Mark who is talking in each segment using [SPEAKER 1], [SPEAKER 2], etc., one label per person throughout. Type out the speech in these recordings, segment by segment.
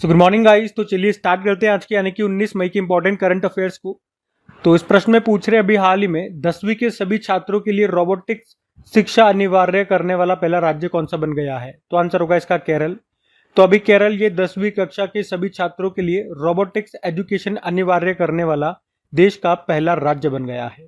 [SPEAKER 1] So good morning guys. तो चलिए start करते हैं आज की यानी कि 19 मई के इंपॉर्टेंट करंट अफेयर्स को। तो इस प्रश्न में पूछ रहे अभी हाल ही में 10वीं के सभी छात्रों के लिए रोबोटिक्स शिक्षा अनिवार्य करने वाला पहला राज्य कौन सा बन गया है? तो आंसर होगा इसका केरल। तो अभी केरल ये 10वीं कक्षा के सभी छात्रों के लिए रोबोटिक्स एजुकेशन अनिवार्य करने वाला देश का पहला राज्य बन गया है।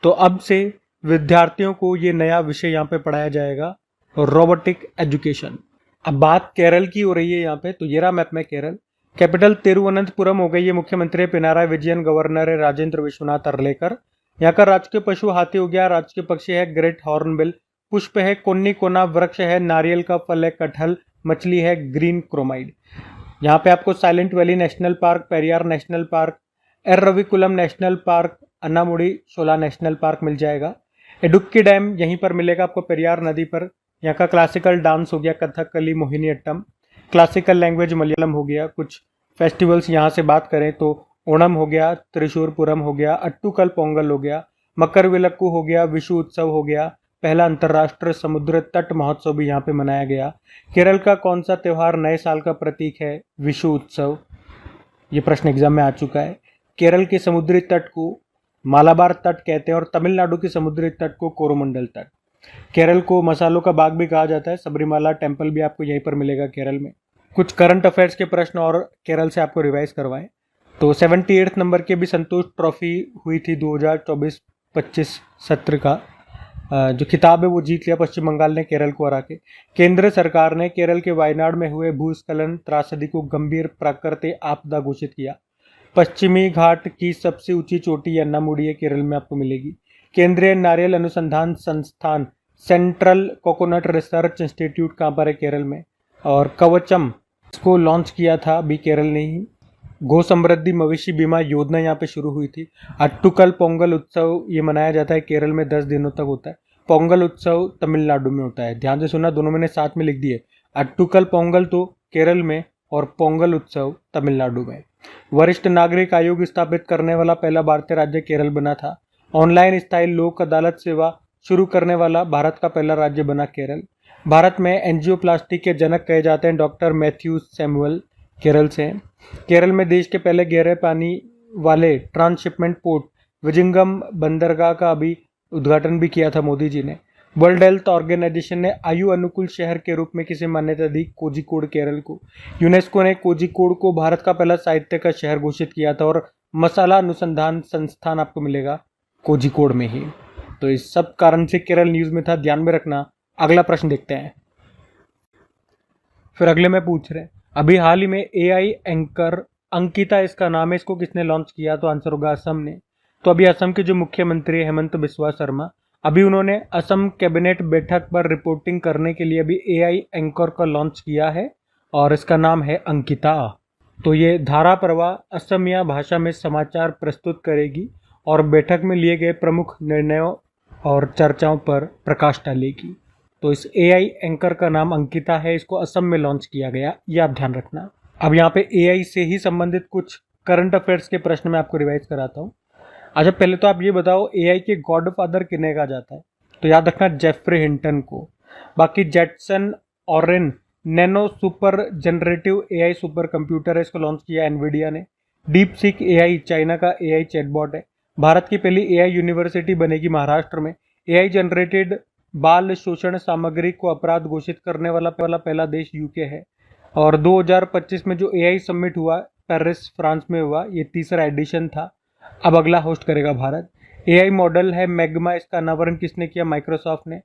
[SPEAKER 1] तो अब से विद्यार्थियों को ये नया विषय यहाँ पे पढ़ाया जाएगा, रोबोटिक एजुकेशन। अब बात केरल की हो रही है यहाँ पे, तो ये रहा मैप में केरल। कैपिटल तिरुवनंतपुरम हो गई है, मुख्यमंत्री पिनाराई विजयन, गवर्नर है राजेंद्र विश्वनाथ अर्लेकर। यहाँ का राजकीय पशु हाथी हो गया, राजकीय पक्षी है ग्रेट हॉर्नबिल, पुष्प है कोन्नी कोना, वृक्ष है नारियल का फल है कटहल, मछली है ग्रीन क्रोमाइड। यहाँ पे आपको Silent Valley National Park, Periyar National Park, Eravikulam National Park, Anamudi Shola National Park मिल जाएगा। इडुक्की डैम यहीं पर मिलेगा आपको पेरियार नदी पर। यहाँ का क्लासिकल डांस हो गया कथकली मोहिनीअट्टम, क्लासिकल लैंग्वेज मलयालम हो गया। कुछ फेस्टिवल्स यहाँ से बात करें तो ओणम हो गया, त्रिशूरपुरम हो गया, अट्टूकल पोंगल हो गया, मकर विलक्कू हो गया, विशु उत्सव हो गया, पहला अंतर्राष्ट्रीय समुद्र तट महोत्सव भी यहाँ पे मनाया गया। केरल का कौन सा त्योहार नए साल का प्रतीक है? विशु उत्सव। ये प्रश्न एग्जाम में आ चुका है। केरल के समुद्री तट को मालाबार तट कहते हैं और तमिलनाडु के समुद्री तट को कोरोमंडल तट। केरल को मसालों का बाग भी कहा जाता है, सबरीमाला टेम्पल भी आपको यहीं पर मिलेगा केरल में। कुछ करंट अफेयर्स के प्रश्न और केरल से आपको रिवाइज करवाएं। तो 78 नंबर की भी संतोष ट्रॉफी हुई थी 2024-25 सत्र का जो खिताब है वो जीत लिया पश्चिम बंगाल ने केरल को हरा के। केंद्र सरकार ने केरल के वायनाड में हुए भूस्खलन त्रासदी को गंभीर प्राकृतिक आपदा घोषित किया। पश्चिमी घाट की सबसे ऊंची चोटी अन्नामुडी है, केरल में आपको मिलेगी। केंद्रीय नारियल अनुसंधान संस्थान सेंट्रल कोकोनट रिसर्च इंस्टीट्यूट कहाँ पर है? केरल में। और कवचम इसको लॉन्च किया था अभी केरल ने ही। गो समृद्धि मवेशी बीमा योजना यहाँ पे शुरू हुई थी। अट्टूकल पोंगल उत्सव ये मनाया जाता है केरल में, 10 दिनों तक होता है। पोंगल उत्सव तमिलनाडु में होता है, ध्यान से सुनना, दोनों मैंने साथ में लिख दिए। अट्टूकल पोंगल तो केरल में और पोंगल उत्सव तमिलनाडु में। वरिष्ठ नागरिक आयोग स्थापित करने वाला पहला भारतीय राज्य केरल बना था। ऑनलाइन स्थायी लोक अदालत सेवा शुरू करने वाला भारत का पहला राज्य बना केरल। भारत में एंजियोप्लास्टी के जनक कहे जाते हैं डॉक्टर मैथ्यू सैमुअल, केरल से। केरल में देश के पहले गहरे पानी वाले ट्रांसशिपमेंट पोर्ट विजिंगम बंदरगाह का अभी उद्घाटन भी किया था मोदी जी ने। वर्ल्ड हेल्थ ऑर्गेनाइजेशन ने आयु अनुकूल शहर के रूप में किसे मान्यता दी? कोझिकोड केरल को। यूनेस्को ने कोझिकोड को भारत का पहला साहित्य का शहर घोषित किया था और मसाला अनुसंधान संस्थान आपको मिलेगा कोझिकोड में ही। तो इस सब कारण से केरल न्यूज में था, ध्यान में रखना। अगला प्रश्न देखते हैं। फिर अगले में पूछ रहे अभी हाल ही में एआई एंकर अंकिता इसका नाम है, इसको किसने लॉन्च किया? तो आंसर होगा असम ने। तो अभी असम के जो मुख्यमंत्री है हेमंत बिस्वा शर्मा, अभी उन्होंने असम कैबिनेट बैठक पर रिपोर्टिंग करने के लिए अभी एआई एंकर का लॉन्च किया है और इसका नाम है अंकिता। तो ये धारा प्रवाह असमिया भाषा में समाचार प्रस्तुत करेगी और बैठक में लिए गए प्रमुख निर्णयों और चर्चाओं पर प्रकाश डालेगी। तो इस एआई एंकर का नाम अंकिता है, इसको असम में लॉन्च किया गया, ये आप ध्यान रखना। अब यहाँ पे एआई से ही संबंधित कुछ करंट अफेयर्स के प्रश्न मैं आपको रिवाइज कराता हूँ। अच्छा, पहले तो आप ये बताओ एआई के गॉडफादर किन्हें कहा जाता है? तो याद रखना जेफरी हिंटन को। बाकी Jetson Orin Nano Super generative AI supercomputer है, इसको लॉन्च किया एनवीडिया ने। डीप सीक एआई चाइना का एआई चैटबॉट है। भारत की पहली एआई यूनिवर्सिटी बनेगी महाराष्ट्र में। एआई जनरेटेड बाल शोषण सामग्री को अपराध घोषित करने वाला पहला देश यूके है। और 2025 में जो एआई समिट हुआ पेरिस फ्रांस में हुआ, ये तीसरा एडिशन था। अब अगला होस्ट करेगा भारत। एआई मॉडल है मैग्मा, इसका अनावरण किसने किया? माइक्रोसॉफ्ट ने।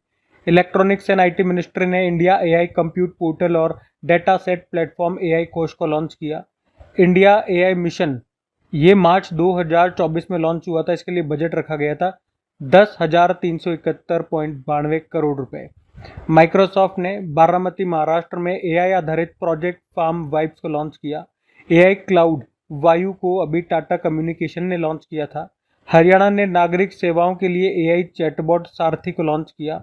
[SPEAKER 1] इलेक्ट्रॉनिक्स एंड आईटी मिनिस्ट्री ने इंडिया एआई कंप्यूट पोर्टल और डेटा सेट प्लेटफॉर्म एआई कोष को लॉन्च किया। इंडिया एआई मिशन ये मार्च 2024 में लॉन्च हुआ था, इसके लिए बजट रखा गया था 10,371.92 करोड़ रुपए। माइक्रोसॉफ्ट ने बारामती महाराष्ट्र में एआई आधारित प्रोजेक्ट फार्म वाइब्स को लॉन्च किया। एआई क्लाउड वायु को अभी टाटा कम्युनिकेशन ने लॉन्च किया था। हरियाणा ने नागरिक सेवाओं के लिए एआई चैटबॉट सारथी को लॉन्च किया।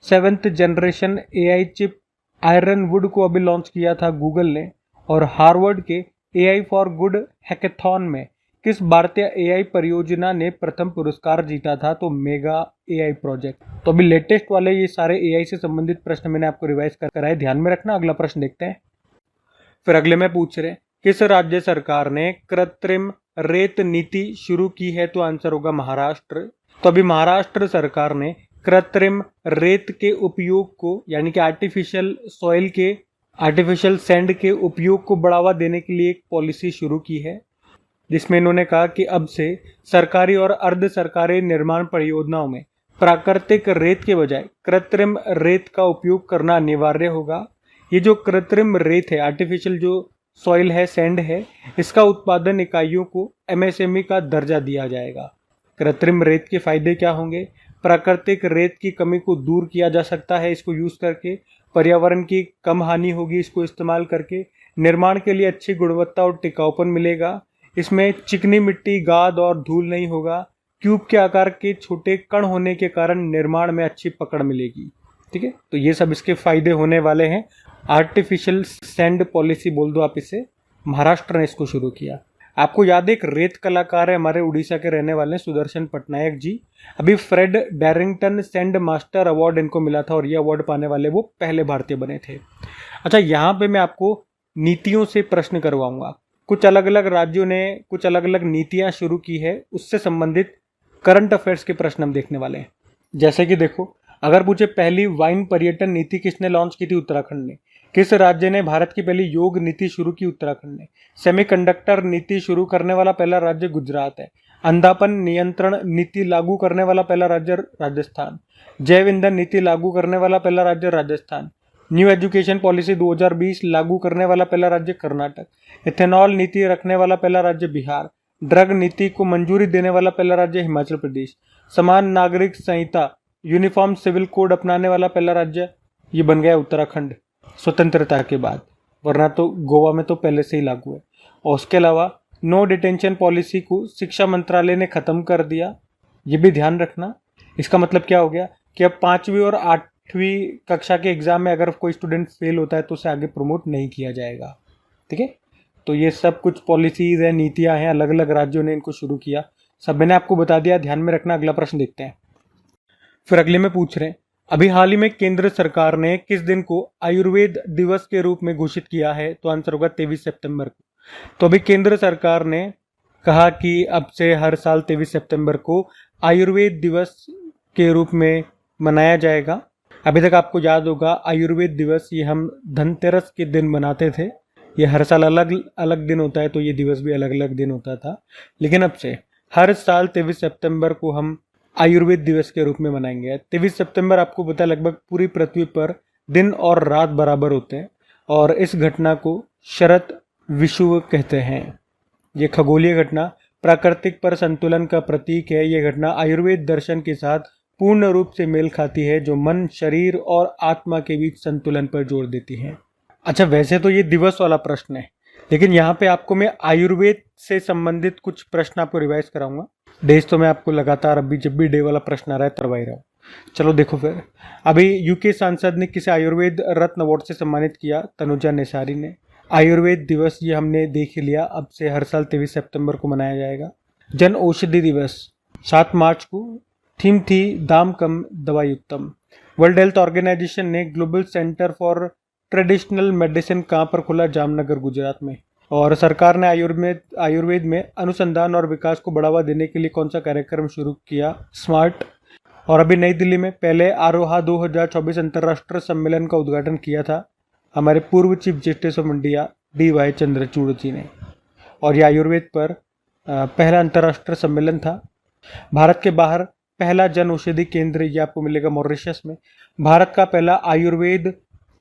[SPEAKER 1] 7th generation AI chip Ironwood को अभी लॉन्च किया था गूगल ने। और हार्वर्ड के एआई फॉर गुड हैकेथॉन में किस भारतीय एआई परियोजना ने प्रथम पुरस्कार जीता था? तो मेगा एआई प्रोजेक्ट। तो अभी लेटेस्ट वाले ये सारे एआई से संबंधित प्रश्न मैंने आपको रिवाइज कराए, ध्यान में रखना। अगला प्रश्न देखते हैं। फिर अगले में पूछ रहे किस राज्य सरकार ने कृत्रिम रेत नीति शुरू की है? तो आंसर होगा महाराष्ट्र। तो अभी महाराष्ट्र सरकार ने कृत्रिम रेत के उपयोग को, यानी कि आर्टिफिशियल सैंड के उपयोग को बढ़ावा देने के लिए एक पॉलिसी शुरू की है, जिसमें इन्होंने कहा कि अब से सरकारी और अर्ध सरकारी निर्माण परियोजनाओं में प्राकृतिक रेत के बजाय कृत्रिम रेत का उपयोग करना अनिवार्य होगा। ये जो कृत्रिम रेत है, आर्टिफिशियल जो सॉइल है, सैंड है, इसका उत्पादन इकाइयों को एमएसएमई का दर्जा दिया जाएगा। कृत्रिम रेत के फायदे क्या होंगे? प्राकृतिक रेत की कमी को दूर किया जा सकता है इसको यूज करके, पर्यावरण की कम हानि होगी इसको इस्तेमाल करके, निर्माण के लिए अच्छी गुणवत्ता और टिकाऊपन मिलेगा, इसमें चिकनी मिट्टी, गाद और धूल नहीं होगा, क्यूब के आकार के छोटे कण होने के कारण निर्माण में अच्छी पकड़ मिलेगी। ठीक है, तो ये सब इसके फायदे होने वाले हैं। आर्टिफिशियल सैंड पॉलिसी बोल दो आप इसे, महाराष्ट्र ने इसको शुरू किया। आपको याद है एक रेत कलाकार है हमारे उड़ीसा के रहने वाले सुदर्शन पटनायक जी, अभी फ्रेड डैरिंगटन सैंड मास्टर अवार्ड इनको मिला था और ये अवार्ड पाने वाले वो पहले भारतीय बने थे। अच्छा, यहाँ पे मैं आपको नीतियों से प्रश्न करवाऊंगा। कुछ अलग अलग राज्यों ने कुछ अलग अलग नीतियां शुरू की है, उससे संबंधित करंट अफेयर्स के प्रश्न हम देखने वाले हैं। जैसे कि देखो, अगर पूछे पहली वाइन पर्यटन नीति किसने लॉन्च की थी? उत्तराखंड ने। किस राज्य ने भारत की पहली योग नीति शुरू की? उत्तराखंड ने। सेमीकंडक्टर नीति शुरू करने वाला पहला राज्य गुजरात है। अंधापन नियंत्रण नीति लागू करने वाला पहला राज्य राजस्थान। जैव ईंधन नीति लागू करने वाला पहला राज्य राजस्थान। न्यू एजुकेशन पॉलिसी 2020 लागू करने वाला पहला राज्य कर्नाटक। इथेनॉल नीति रखने वाला पहला राज्य बिहार। ड्रग नीति को मंजूरी देने वाला पहला राज्य हिमाचल प्रदेश। समान नागरिक संहिता यूनिफॉर्म सिविल कोड अपनाने वाला पहला राज्य ये बन गया उत्तराखंड स्वतंत्रता के बाद, वरना तो गोवा में तो पहले से ही लागू है। और उसके अलावा नो डिटेंशन पॉलिसी को शिक्षा मंत्रालय ने खत्म कर दिया, ये भी ध्यान रखना। इसका मतलब क्या हो गया कि अब 5वीं और 8वीं कक्षा के एग्जाम में अगर कोई स्टूडेंट फेल होता है तो उसे आगे प्रमोट नहीं किया जाएगा। ठीक है, तो ये सब कुछ पॉलिसीज है, नीतियां हैं, अलग अलग राज्यों ने इनको शुरू किया। सब मैंने आपको बता दिया, ध्यान में रखना। अगला प्रश्न देखते हैं। फिर अगले में पूछ रहे हैं, अभी हाल ही में केंद्र सरकार ने किस दिन को आयुर्वेद दिवस के रूप में घोषित किया है? तो आंसर होगा 23 सितंबर को। तो अभी केंद्र सरकार ने कहा कि अब से हर साल 23 सितंबर को आयुर्वेद दिवस के रूप में मनाया जाएगा। अभी तक आपको याद होगा आयुर्वेद दिवस ये हम धनतेरस के दिन मनाते थे। ये हर साल अलग अलग दिन होता है, तो ये दिवस भी अलग अलग दिन होता था, लेकिन अब से हर साल 23 सितंबर को हम आयुर्वेद दिवस के रूप में मनाएंगे। 23 सितंबर आपको पता है लगभग पूरी पृथ्वी पर दिन और रात बराबर होते हैं, और इस घटना को शरत विषुव कहते हैं। ये खगोलीय घटना प्राकृतिक पर संतुलन का प्रतीक है। ये घटना आयुर्वेद दर्शन के साथ पूर्ण रूप से मेल खाती है, जो मन, शरीर और आत्मा के बीच संतुलन पर जोर देती है। अच्छा, वैसे तो ये दिवस वाला प्रश्न है, लेकिन यहाँ पे आपको मैं आयुर्वेद से संबंधित कुछ प्रश्न आपको रिवाइज कराऊंगा। डेज तो मैं आपको लगातार अभी जब भी डे वाला प्रश्न आ रहा है करवाई रहा हूँ। चलो देखो, फिर अभी यूके सांसद ने किसे आयुर्वेद रत्न अवार्ड से सम्मानित किया? तनुजा नेसारी ने। आयुर्वेद दिवस ये हमने देख लिया, अब से हर साल 23 सितंबर को मनाया जाएगा। जन औषधि दिवस 7 मार्च को, थीम थी दाम कम दवाई उत्तम। वर्ल्ड हेल्थ ऑर्गेनाइजेशन ने global centre for traditional medicine कहाँ पर खोला? जामनगर, गुजरात में। और सरकार ने आयुर्वेद में अनुसंधान और विकास को बढ़ावा देने के लिए कौन सा कार्यक्रम शुरू किया? स्मार्ट। और अभी नई दिल्ली में पहले आरोहा 2024 अंतर्राष्ट्रीय सम्मेलन का उद्घाटन किया था हमारे पूर्व chief justice of India DY Chandrachud ji ने। और यह आयुर्वेद पर पहला अंतर्राष्ट्रीय सम्मेलन था। भारत के बाहर पहला जन औषधि केंद्र ये आपको मिलेगा मॉरिशस में। भारत का पहला आयुर्वेद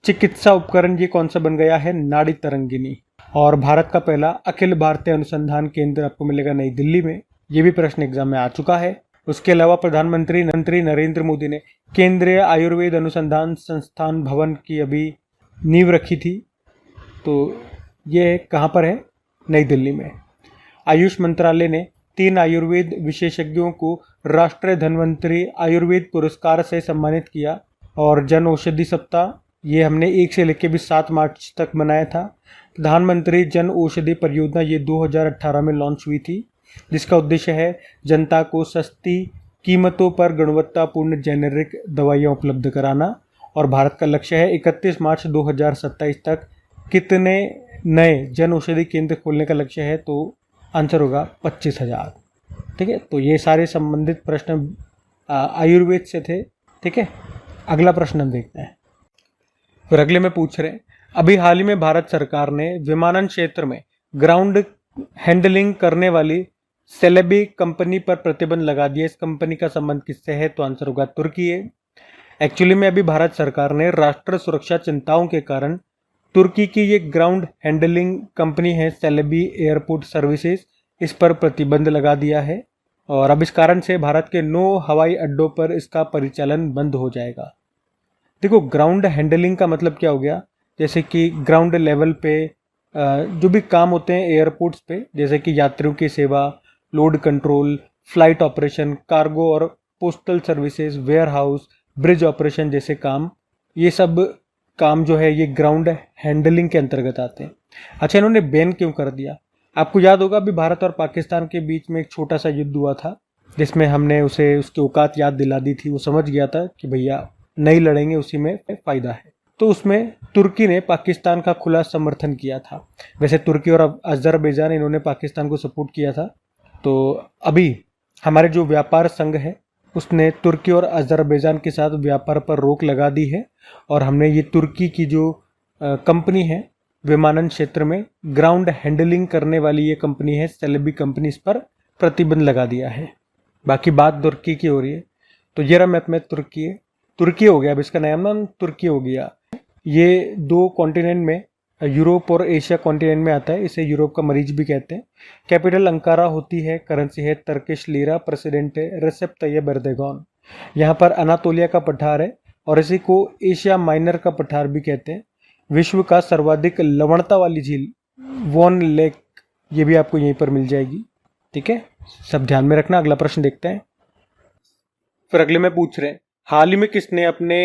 [SPEAKER 1] चिकित्सा उपकरण ये कौन सा बन गया है? नाड़ी तरंगिनी। और भारत का पहला अखिल भारतीय अनुसंधान केंद्र आपको मिलेगा नई दिल्ली में। ये भी प्रश्न एग्जाम में आ चुका है। उसके अलावा प्रधानमंत्री नरेंद्र मोदी ने केंद्रीय आयुर्वेद अनुसंधान संस्थान भवन की अभी नींव रखी थी, तो ये कहाँ पर है? नई दिल्ली में। आयुष मंत्रालय ने 3 आयुर्वेद विशेषज्ञों को राष्ट्रीय धन्वंतरी आयुर्वेद पुरस्कार से सम्मानित किया। और जन औषधि सप्ताह ये हमने 1 से लेकर भी 7 मार्च तक मनाया था। प्रधानमंत्री जन औषधि परियोजना ये 2018 में लॉन्च हुई थी, जिसका उद्देश्य है जनता को सस्ती कीमतों पर गुणवत्तापूर्ण जेनेरिक दवाइयाँ उपलब्ध कराना। और भारत का लक्ष्य है 31 मार्च 2027 तक कितने नए जन औषधि केंद्र खोलने का लक्ष्य है? तो आंसर होगा 25,000। ठीक है, तो ये सारे संबंधित प्रश्न आयुर्वेद से थे। ठीक है, अगला प्रश्न हम देखते हैं। फिर अगले में पूछ रहे हैं, अभी हाल ही में भारत सरकार ने विमानन क्षेत्र में ग्राउंड हैंडलिंग करने वाली सेलेबी कंपनी पर प्रतिबंध लगा दिया। इस कंपनी का संबंध किससे है? तो आंसर होगा तुर्की है। एक्चुअली में अभी भारत सरकार ने राष्ट्र सुरक्षा चिंताओं के कारण तुर्की की ये ग्राउंड हैंडलिंग कंपनी है सेलेबी एयरपोर्ट सर्विसेज, इस पर प्रतिबंध लगा दिया है और अब इस कारण से भारत के 9 हवाई अड्डों पर इसका परिचालन बंद हो जाएगा। देखो, ग्राउंड हैंडलिंग का मतलब क्या हो गया? जैसे कि ग्राउंड लेवल पे जो भी काम होते हैं एयरपोर्ट्स पे, जैसे कि यात्रियों की सेवा, load control, flight operation, cargo और postal services, warehouse, bridge operation जैसे काम, ये सब काम जो है ये ग्राउंड हैंडलिंग के अंतर्गत आते हैं। अच्छा, इन्होंने बैन क्यों कर दिया? आपको याद होगा अभी भारत और पाकिस्तान के बीच में एक छोटा सा युद्ध हुआ था, जिसमें हमने उसे उसकी औकात याद दिला दी थी। वो समझ गया था कि भैया नहीं लड़ेंगे, उसी में फायदा है। तो उसमें तुर्की ने पाकिस्तान का खुला समर्थन किया था। वैसे तुर्की और अजरबैजान इन्होंने पाकिस्तान को सपोर्ट किया था। तो अभी हमारे जो व्यापार संघ है उसने तुर्की और अजरबैजान के साथ व्यापार पर रोक लगा दी है और हमने ये तुर्की की जो कंपनी है विमानन क्षेत्र में ग्राउंड हैंडलिंग करने वाली ये कंपनी है सेलेबी कंपनी, इस पर प्रतिबंध लगा दिया है। बाकी बात तुर्की की हो रही है, तो ये रहा मैप में तुर्की है। तुर्की हो गया, अब इसका नया नाम तुर्की हो गया। ये 2 कॉन्टिनेंट में यूरोप और एशिया कॉन्टिनेंट में आता है, इसे यूरोप का मरीज भी कहते हैं। कैपिटल अंकारा होती है, करेंसी है टर्किश लीरा, प्रेसिडेंट है रेसेप तैयब एर्दोगान। यहाँ पर अनातोलिया का पठार है और इसी को एशिया माइनर का पठार भी कहते हैं। विश्व का सर्वाधिक लवणता वाली झील वॉन लेक, ये भी आपको यहीं पर मिल जाएगी। ठीक है, सब ध्यान में रखना। अगला प्रश्न देखते हैं। फिर अगले में पूछ रहे हैं, हाल ही में किसने अपने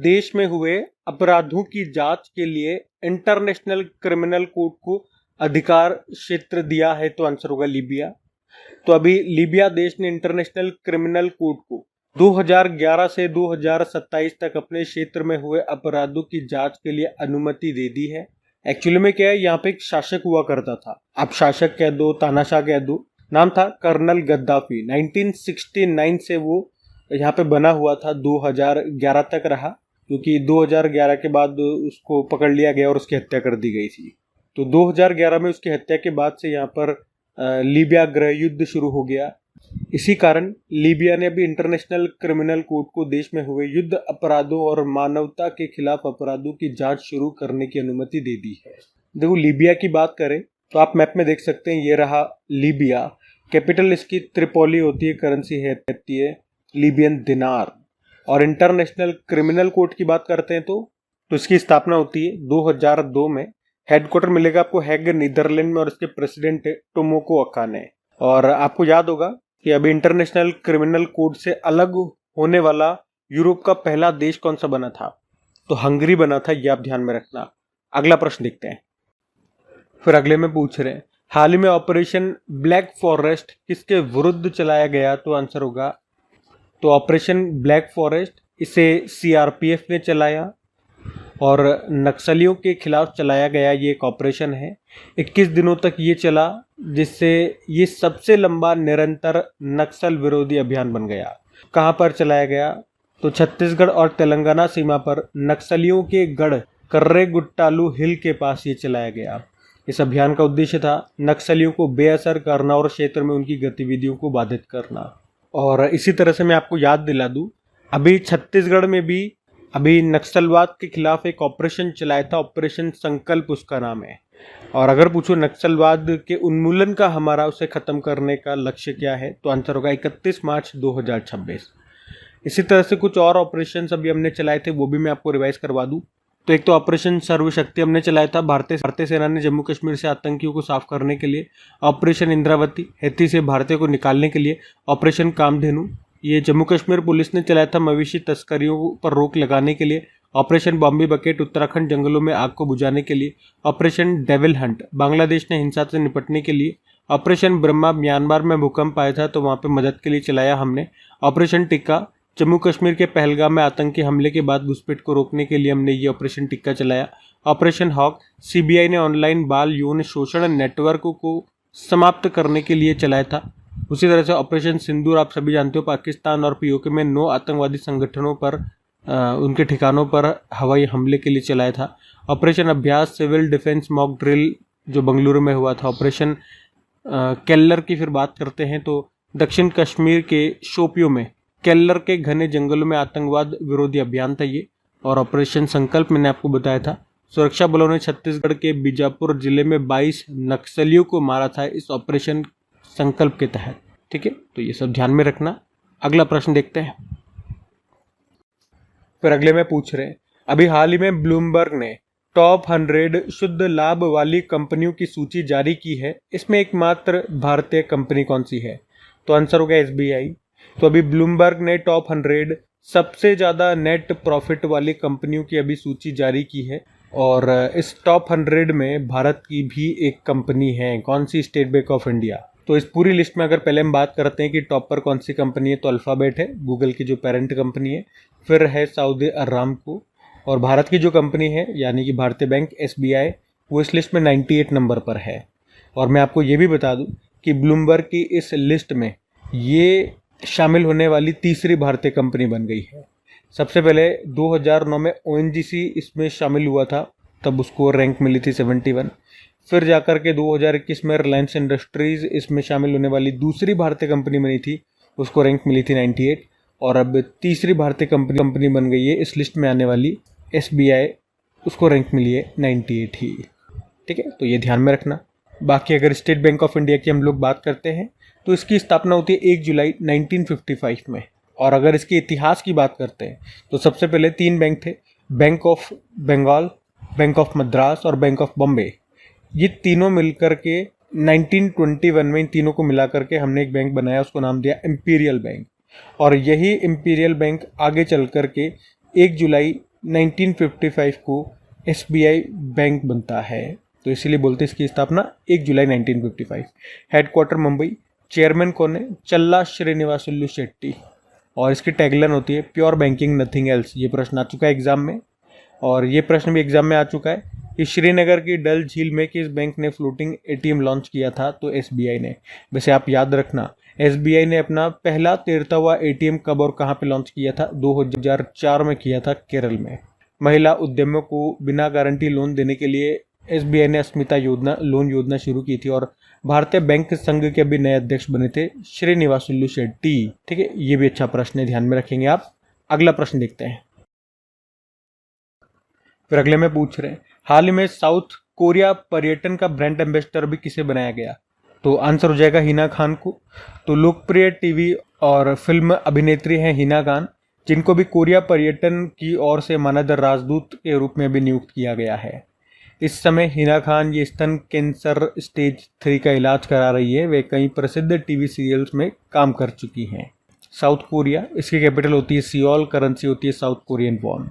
[SPEAKER 1] देश में हुए अपराधों की जांच के लिए इंटरनेशनल क्रिमिनल कोर्ट को अधिकार क्षेत्र दिया है? तो आंसर होगा लीबिया। तो अभी लीबिया देश ने इंटरनेशनल क्रिमिनल कोर्ट को 2011 से 2027 तक अपने क्षेत्र में हुए अपराधों की जांच के लिए अनुमति दे दी है। एक्चुअली में क्या है, यहाँ पे एक शासक हुआ करता था, आप शासक कह दो, तानाशाह कह दो, नाम था कर्नल गद्दाफी। 1969 से वो यहाँ पे बना हुआ था, 2011 तक रहा, क्योंकि 2011 के बाद उसको पकड़ लिया गया और उसकी हत्या कर दी गई थी। तो 2011 में उसकी हत्या के बाद से यहाँ पर लीबिया गृह युद्ध शुरू हो गया। इसी कारण लीबिया ने अभी इंटरनेशनल क्रिमिनल कोर्ट को देश में हुए युद्ध अपराधों और मानवता के खिलाफ अपराधों की जांच शुरू करने की अनुमति दे दी है। देखो, लीबिया की बात करें तो आप मैप में देख सकते हैं, ये रहा लीबिया। कैपिटल इसकी त्रिपोली होती है, करेंसी रहती है लीबियन दिनार। और इंटरनेशनल क्रिमिनल कोर्ट की बात करते हैं तो इसकी स्थापना होती है 2002 में। हेडक्वार्टर मिलेगा आपको हैग नीदरलैंड में और इसके प्रेसिडेंट है टोमोको अकाने। और आपको याद होगा कि अभी इंटरनेशनल क्रिमिनल कोर्ट से अलग होने वाला यूरोप का पहला देश कौन सा बना था? तो हंगरी बना था, ये आप ध्यान में रखना। अगला प्रश्न देखते हैं। फिर अगले में पूछ रहे हैं, हाल ही में ऑपरेशन ब्लैक फॉरेस्ट किसके विरुद्ध चलाया गया? तो आंसर होगा, तो ऑपरेशन ब्लैक फॉरेस्ट इसे सीआरपीएफ ने चलाया और नक्सलियों के खिलाफ चलाया गया ये एक ऑपरेशन है। 21 दिनों तक ये चला, जिससे ये सबसे लंबा निरंतर नक्सल विरोधी अभियान बन गया। कहाँ पर चलाया गया? तो छत्तीसगढ़ और तेलंगाना सीमा पर नक्सलियों के गढ़ कर्रेगुट्टालू हिल के पास ये चलाया गया। इस अभियान का उद्देश्य था नक्सलियों को बेअसर करना और क्षेत्र में उनकी गतिविधियों को बाधित करना। और इसी तरह से मैं आपको याद दिला दूं, अभी छत्तीसगढ़ में भी अभी नक्सलवाद के खिलाफ एक ऑपरेशन चलाया था, ऑपरेशन संकल्प उसका नाम है। और अगर पूछो नक्सलवाद के उन्मूलन का हमारा उसे खत्म करने का लक्ष्य क्या है, तो आंसर होगा 31 मार्च 2026। इसी तरह से कुछ और ऑपरेशन अभी हमने चलाए थे, वो भी मैं आपको रिवाइज करवा दूं। तो एक तो ऑपरेशन सर्वशक्ति हमने चलाया था, भारतीय सेना ने जम्मू कश्मीर से आतंकियों को साफ करने के लिए। ऑपरेशन इंद्रावती, हैती से भारतीयों को निकालने के लिए। ऑपरेशन कामधेनु, ये जम्मू कश्मीर पुलिस ने चलाया था मवेशी तस्करियों पर रोक लगाने के लिए। ऑपरेशन बॉम्बे बकेट, उत्तराखंड जंगलों में आग को बुझाने के लिए। ऑपरेशन डेविल हंट, बांग्लादेश ने हिंसा से निपटने के लिए। ऑपरेशन ब्रह्मा, म्यांमार में भूकंप आया था तो वहाँ पे मदद के लिए चलाया हमने। ऑपरेशन टिक्का, जम्मू कश्मीर के पहलगाम में आतंकी हमले के बाद घुसपैठ को रोकने के लिए हमने ये ऑपरेशन टिक्का चलाया। ऑपरेशन हॉक सीबीआई ने ऑनलाइन बाल यौन शोषण नेटवर्क को समाप्त करने के लिए चलाया था। उसी तरह से ऑपरेशन सिंदूर आप सभी जानते हो, पाकिस्तान और पीओके में 9 आतंकवादी संगठनों पर उनके ठिकानों पर हवाई हमले के लिए चलाया था। ऑपरेशन अभ्यास सिविल डिफेंस मॉक ड्रिल जो बेंगलुरु में हुआ था। ऑपरेशन केल्लर की फिर बात करते हैं तो दक्षिण कश्मीर के शोपियों में केल्लर के घने जंगलों में आतंकवाद विरोधी अभियान था ये। और ऑपरेशन संकल्प मैंने आपको बताया था। सुरक्षा बलों ने छत्तीसगढ़ के बीजापुर जिले में 22 नक्सलियों को मारा था इस ऑपरेशन संकल्प के तहत। ठीक है, तो ये सब ध्यान में रखना। अगला प्रश्न देखते हैं। फिर अगले में पूछ रहे हैं, अभी हाल ही में ब्लूमबर्ग ने टॉप 100 शुद्ध लाभ वाली कंपनियों की सूची जारी की है। इसमें एकमात्र भारतीय कंपनी कौन सी है? तो आंसर होगा एसबीआई। तो अभी ब्लूमबर्ग ने टॉप 100 सबसे ज़्यादा नेट प्रॉफिट वाली कंपनियों की अभी सूची जारी की है और इस टॉप 100 में भारत की भी एक कंपनी है। कौन सी? State Bank of India. तो इस पूरी लिस्ट में अगर पहले हम बात करते हैं कि टॉप पर कौन सी कंपनी है, तो अल्फ़ाबेट है, गूगल की जो पेरेंट कंपनी है। फिर है सऊदी अरामको और भारत की जो कंपनी है यानी कि भारतीय बैंक एसबीआई, वो इस लिस्ट में 98 नंबर पर है। और मैं आपको ये भी बता दूं कि ब्लूमबर्ग की इस लिस्ट में ये शामिल होने वाली तीसरी भारतीय कंपनी बन गई है। सबसे पहले 2009 में ओएनजीसी इसमें शामिल हुआ था, तब उसको रैंक मिली थी 71। फिर जाकर के 2021 में रिलायंस इंडस्ट्रीज़ इसमें शामिल होने वाली दूसरी भारतीय कंपनी बनी थी, उसको रैंक मिली थी 98। और अब तीसरी भारतीय कंपनी बन गई है इस लिस्ट में आने वाली एसबीआई, उसको रैंक मिली है 98 ही। ठीक है, तो ये ध्यान में रखना। बाकी अगर स्टेट बैंक ऑफ इंडिया की हम लोग बात करते हैं तो इसकी स्थापना होती है 1 जुलाई 1955 में। और अगर इसके इतिहास की बात करते हैं तो सबसे पहले 3 बैंक थे, bank of Bengal, bank of Madras और बैंक ऑफ बॉम्बे। ये तीनों मिलकर के 1921 में इन तीनों को मिला करके हमने एक बैंक बनाया, उसको नाम दिया इंपीरियल बैंक। और यही इंपीरियल बैंक आगे चल करके 1 जुलाई 1955 को एसबीआई बैंक बनता है। तो इसीलिए बोलते हैं इसकी स्थापना 1 जुलाई 1955। हेडक्वार्टर मुंबई। चेयरमैन कौन है? चल्ला श्रीनिवासुलु शेट्टी। और इसकी टैगलाइन होती है प्योर बैंकिंग नथिंग एल्स। ये प्रश्न आ चुका है एग्जाम में, और ये प्रश्न भी एग्जाम में आ चुका है कि श्रीनगर की डल झील में किस बैंक ने फ्लोटिंग एटीएम लॉन्च किया था? तो एसबीआई ने। वैसे आप याद रखना, एसबीआई ने अपना पहला तैरता हुआ एटीएम कब और कहां पे लॉन्च किया था? 2004 में किया था, केरल में। महिला उद्यमियों को बिना गारंटी लोन देने के लिए एसबीआई ने अस्मिता लोन योजना शुरू की थी। और भारतीय बैंक संघ के भी नए अध्यक्ष बने थे श्रीनिवासुलु शेट्टी। ठीक है, ये भी अच्छा प्रश्न है, ध्यान में रखेंगे आप। अगला प्रश्न देखते हैं। फिर अगले में पूछ रहे हैं, हाल ही में साउथ कोरिया पर्यटन का ब्रांड एम्बेसडर भी किसे बनाया गया? तो आंसर हो जाएगा हिना खान को। तो लोकप्रिय टीवी और फिल्म अभिनेत्री हैं हिना खान, जिनको भी कोरिया पर्यटन की ओर से मानद राजदूत के रूप में भी नियुक्त किया गया है। इस समय हिना खान ये स्तन कैंसर स्टेज 3 का इलाज करा रही है। वे कई प्रसिद्ध टीवी सीरियल्स में काम कर चुकी हैं। साउथ कोरिया, इसकी कैपिटल होती है सियोल, करेंसी होती है साउथ कोरियन वॉन।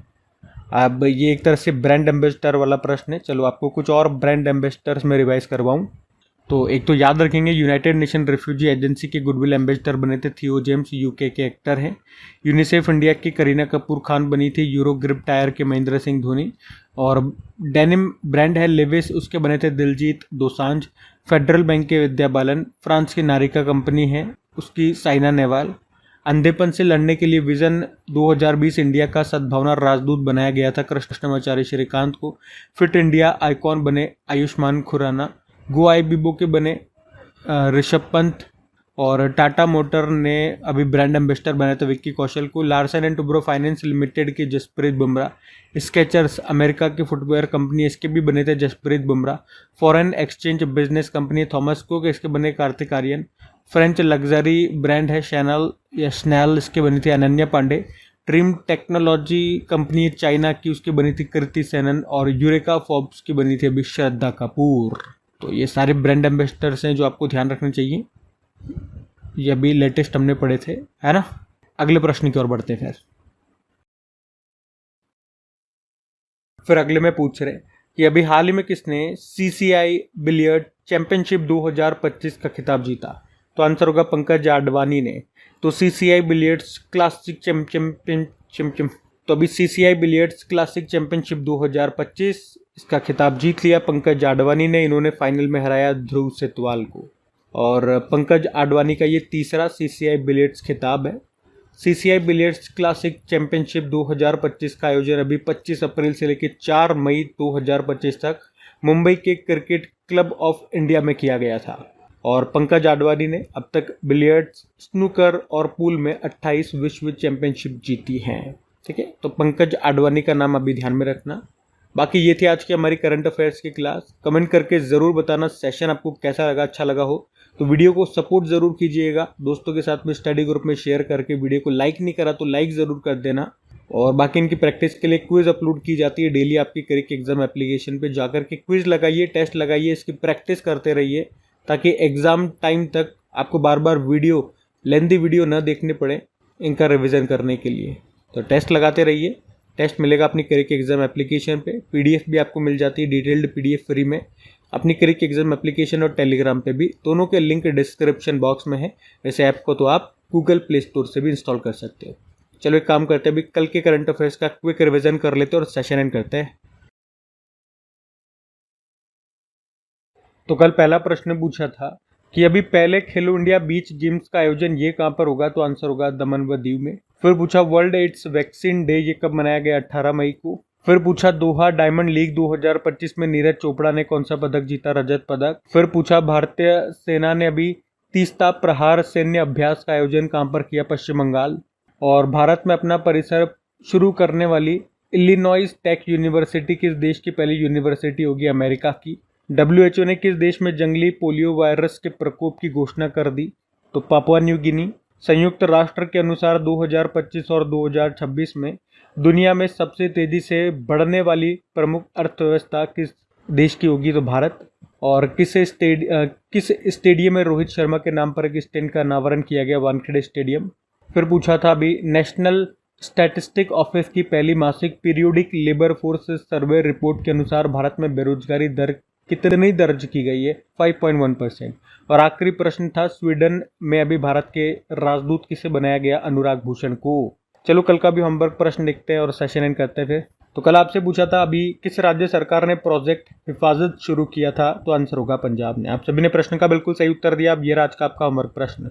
[SPEAKER 1] अब ये एक तरह से ब्रांड एम्बेसडर वाला प्रश्न है। चलो आपको कुछ और ब्रांड एम्बेसडर्स में रिवाइज करवाऊँ तो एक तो याद रखेंगे, यूनाइटेड नेशन रिफ्यूजी एजेंसी के गुडविल एम्बेसडर बने थे थियो जेम्स, यूके के एक्टर हैं। यूनिसेफ इंडिया की करीना कपूर खान बनी थी। यूरो ग्रिप टायर के महेंद्र सिंह धोनी। और डेनिम ब्रांड है लेविस, उसके बने थे दिलजीत दोसांझ। फेडरल बैंक के विद्या बालन। फ्रांस की नारिका कंपनी है, उसकी साइना नेहवाल। अंधेपन से लड़ने के लिए विजन 2020 इंडिया का सद्भावना राजदूत बनाया गया था कृष्णमाचार्य श्रीकांत को। फिट इंडिया आइकॉन बने आयुष्मान खुराना। गो आई बिबो के बने ऋषभ पंत। और टाटा मोटर ने अभी ब्रांड एम्बेसडर बनाया था विक्की कौशल को। Larsen and Toubro finance limited के जसप्रीत बुमराह। स्केचर्स अमेरिका की फुटवेयर कंपनी, इसके भी बने थे Jasprit Bumrah. Foreign exchange business company Thomas Cook, इसके बने Kartik Aaryan. French luxury brand है शैनल या स्नैल, इसके बनी थी Ananya Panday. Dream technology company China की, उसकी बनी थी कृति सेनन। और यूरेका फॉर्ब्स की बनी थी अभी श्रद्धा कपूर। तो ये सारे ब्रांड एम्बेसडर्स हैं जो आपको ध्यान रखने चाहिए। ये अभी लेटेस्ट हमने पढ़े थे, है ना। अगले प्रश्न की ओर बढ़ते हैं। फिर अगले में पूछ रहे कि अभी हाल ही में किसने सीसीआई बिलियर्ड चैंपियनशिप 2025 का खिताब जीता? तो आंसर होगा पंकज आडवाणी ने। तो सीसीआई बिलियर्ड्स क्लासिक चैंपियन तो अभी सीसीआई बिलियर्ड्स क्लासिक चैंपियनशिप 2025 इसका खिताब जीत लिया पंकज आडवाणी ने। इन्होंने फाइनल में हराया ध्रुव सेतवाल को। और पंकज आडवाणी का ये तीसरा सीसीआई बिलियर्ड्स खिताब है। सीसीआई बिलियर्ड्स क्लासिक चैंपियनशिप 2025 का आयोजन अभी 25 अप्रैल से लेकर 4 मई 2025 तक मुंबई के क्रिकेट क्लब ऑफ इंडिया में किया गया था। और पंकज आडवाणी ने अब तक बिलियर्ड्स, स्नूकर और पूल में 28 विश्व चैंपियनशिप जीती हैं। ठीक है, तो पंकज आडवाणी का नाम अभी ध्यान में रखना। बाकी ये थी आज की हमारी करंट अफेयर्स की क्लास। कमेंट करके ज़रूर बताना सेशन आपको कैसा लगा, अच्छा लगा हो तो वीडियो को सपोर्ट ज़रूर कीजिएगा। दोस्तों के साथ में स्टडी ग्रुप में शेयर करके, वीडियो को लाइक नहीं करा तो लाइक ज़रूर कर देना। और बाकी इनकी प्रैक्टिस के लिए क्विज अपलोड की जाती है डेली आपकी क्रिक एग्जाम एप्लीकेशन पे जाकर के क्विज लगाइए, टेस्ट लगाइए, इसकी प्रैक्टिस करते रहिए ताकि एग्ज़ाम टाइम तक आपको बार बार लेंथी वीडियो न देखने पड़े इनका रिविज़न करने के लिए। तो टेस्ट लगाते रहिए। टेस्ट मिलेगा अपनी क्रिक एग्जाम एप्लीकेशन पे, पीडीएफ भी आपको मिल जाती है, डिटेल्ड पीडीएफ फ्री में अपनी क्रिक एग्जाम एप्लीकेशन और टेलीग्राम पे भी। दोनों के लिंक डिस्क्रिप्शन बॉक्स में है। इस ऐप को तो आप गूगल प्ले स्टोर से भी इंस्टॉल कर सकते हो। चलो एक काम करते हैं, अभी कल के करंट अफेयर्स का क्विक रिवीजन कर लेते हैं और सेशन एंड करते हैं। तो कल पहला प्रश्न पूछा था कि अभी पहले खेलो इंडिया बीच गेम्स का आयोजन ये कहाँ पर होगा, तो आंसर होगा दमन व दीव में। फिर पूछा वर्ल्ड एड्स वैक्सीन डे ये कब मनाया गया, 18 मई को। फिर पूछा दोहा डायमंड लीग 2025 में नीरज चोपड़ा ने कौन सा पदक जीता, रजत पदक। फिर पूछा भारतीय सेना ने अभी तीस्ता प्रहार सैन्य अभ्यास का आयोजन कहाँ पर किया, पश्चिम बंगाल। और भारत में अपना परिसर शुरू करने वाली इलिनॉइस टेक यूनिवर्सिटी किस देश की पहली यूनिवर्सिटी होगी, अमेरिका की। WHO ने किस देश में जंगली पोलियो वायरस के प्रकोप की घोषणा कर दी, तो पापुआ न्यू गिनी। संयुक्त राष्ट्र के अनुसार 2025 और 2026 में दुनिया में सबसे तेजी से बढ़ने वाली प्रमुख अर्थव्यवस्था किस देश की होगी, तो भारत। और किस स्टेडियम में रोहित शर्मा के नाम पर एक स्टैंड का अनावरण किया गया, वानखेड़े स्टेडियम। फिर पूछा था अभी नेशनल स्टैटिस्टिक ऑफिस की पहली मासिक periodic labour force survey report के अनुसार भारत में बेरोजगारी दर कितनी दर्ज की गई है, 5.1%। और आखिरी प्रश्न था स्वीडन में अभी भारत के राजदूत किसे बनाया गया, अनुराग भूषण को। चलो कल का भी होमवर्क प्रश्न देखते हैं और सेशन एंड करते हैं फिर। तो कल आपसे पूछा था अभी किस राज्य सरकार ने प्रोजेक्ट हिफाजत शुरू किया था, तो आंसर होगा पंजाब ने। आप सभी ने प्रश्न का बिल्कुल सही उत्तर दिया। अब ये आज का आपका होमवर्क प्रश्न।